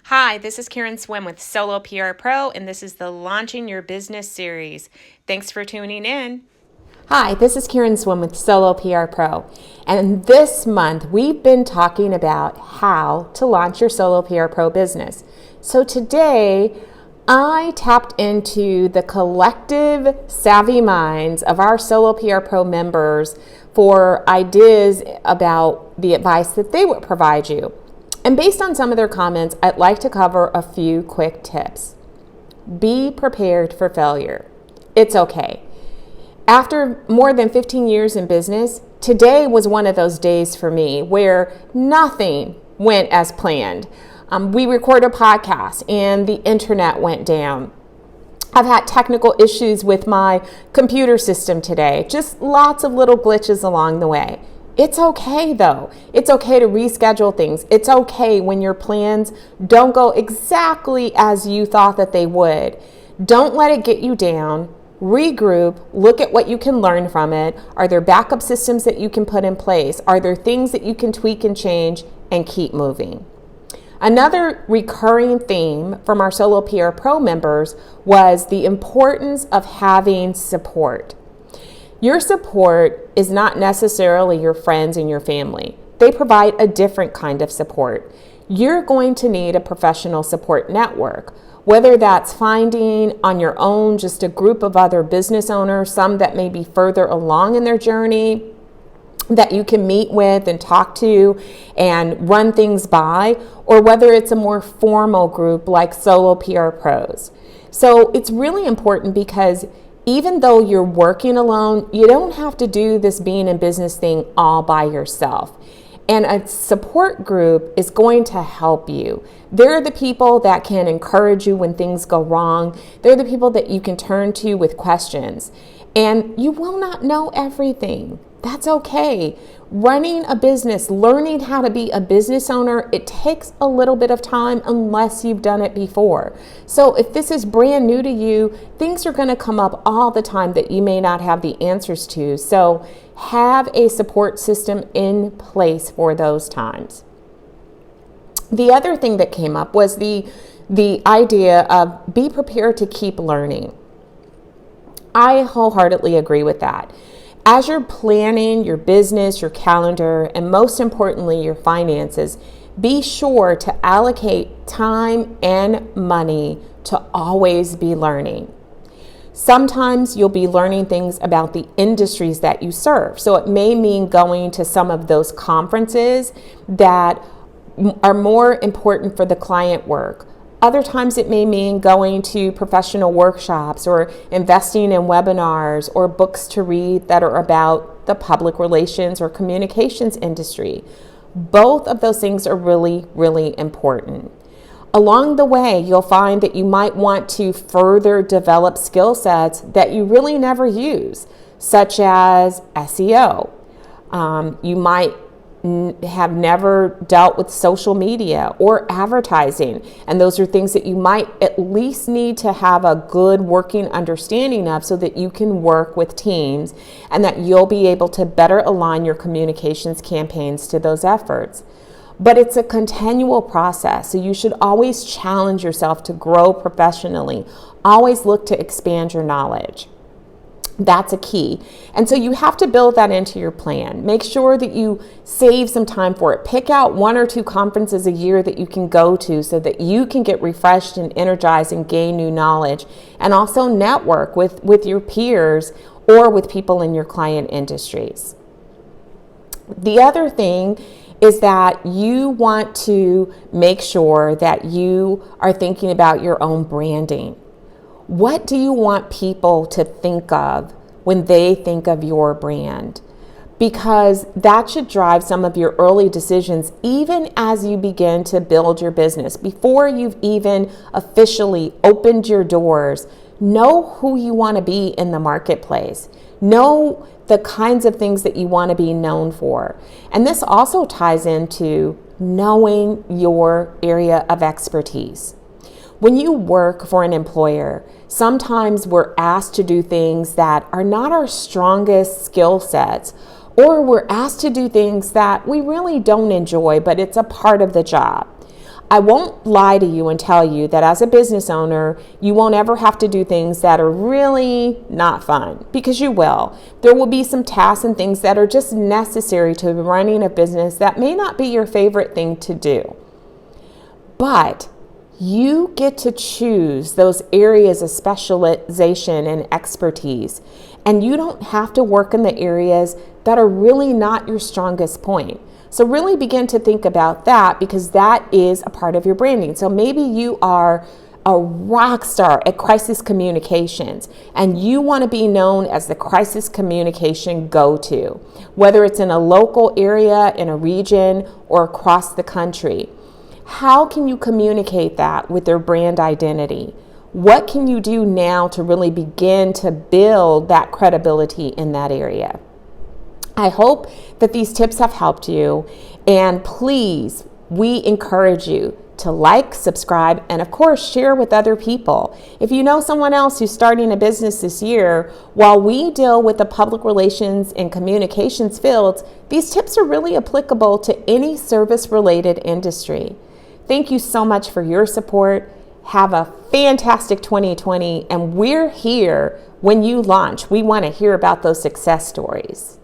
Hi, this is Karen Swim with Solo PR Pro, and this is the Launching Your Business series. Thanks for tuning in. Hi, this is Karen Swim with Solo PR Pro, and this month we've been talking about how to launch your Solo PR Pro business. So today I tapped into the collective savvy minds of our Solo PR Pro members for ideas about the advice that they would provide you. And based on some of their comments, I'd like to cover a few quick tips. Be prepared for failure. It's okay. After more than 15 years in business, today was one of those days for me where nothing went as planned. We recorded a podcast and the internet went down. I've had technical issues with my computer system today, just lots of little glitches along the way. It's okay though. It's okay to reschedule things. It's okay when your plans don't go exactly as you thought that they would. Don't let it get you down. Regroup, look at what you can learn from it. Are there backup systems that you can put in place? Are there things that you can tweak and change and keep moving? Another recurring theme from our Solo PR Pro members was the importance of having support. Your support is not necessarily your friends and your family. They provide a different kind of support. You're going to need a professional support network, whether that's finding on your own just a group of other business owners, some that may be further along in their journey that you can meet with and talk to and run things by, or whether it's a more formal group like Solo PR Pros. So it's really important because even though you're working alone, you don't have to do this being in business thing all by yourself. And a support group is going to help you. They're the people that can encourage you when things go wrong. They're the people that you can turn to with questions. And you will not know everything. That's okay. Running a business, learning how to be a business owner, it takes a little bit of time unless you've done it before. So if this is brand new to you, things are going to come up all the time that you may not have the answers to. So have a support system in place for those times. The other thing that came up was the idea of be prepared to keep learning. I wholeheartedly agree with that. As you're planning your business, your calendar, and most importantly, your finances, be sure to allocate time and money to always be learning. Sometimes you'll be learning things about the industries that you serve. So it may mean going to some of those conferences that are more important for the client work. Other times it may mean going to professional workshops or investing in webinars or books to read that are about the public relations or communications industry. Both of those things are really, really important. Along the way, you'll find that you might want to further develop skill sets that you really never use, such as SEO. You might have never dealt with social media or advertising. And those are things that you might at least need to have a good working understanding of so that you can work with teams and that you'll be able to better align your communications campaigns to those efforts. But it's a continual process, so you should always challenge yourself to grow professionally. Always look to expand your knowledge. That's a key. And so you have to build that into your plan. Make sure that you save some time for it. Pick out 1 or 2 conferences a year that you can go to so that you can get refreshed and energized and gain new knowledge. And also network with your peers or with people in your client industries. The other thing is that you want to make sure that you are thinking about your own branding. What do you want people to think of when they think of your brand? Because that should drive some of your early decisions even as you begin to build your business. Before you've even officially opened your doors, know who you want to be in the marketplace. Know the kinds of things that you want to be known for. And this also ties into knowing your area of expertise. When you work for an employer, sometimes we're asked to do things that are not our strongest skill sets, or we're asked to do things that we really don't enjoy, but it's a part of the job. I won't lie to you and tell you that as a business owner, you won't ever have to do things that are really not fun, because you will. There will be some tasks and things that are just necessary to running a business that may not be your favorite thing to do. But you get to choose those areas of specialization and expertise, and you don't have to work in the areas that are really not your strongest point. So really begin to think about that, because that is a part of your branding. So maybe you are a rock star at crisis communications and you want to be known as the crisis communication go-to, whether it's in a local area, in a region, or across the country. How can you communicate that with their brand identity? What can you do now to really begin to build that credibility in that area? I hope that these tips have helped you, and please, we encourage you to like, subscribe, and of course, share with other people. If you know someone else who's starting a business this year, while we deal with the public relations and communications fields, these tips are really applicable to any service-related industry. Thank you so much for your support. Have a fantastic 2020, and we're here when you launch. We want to hear about those success stories.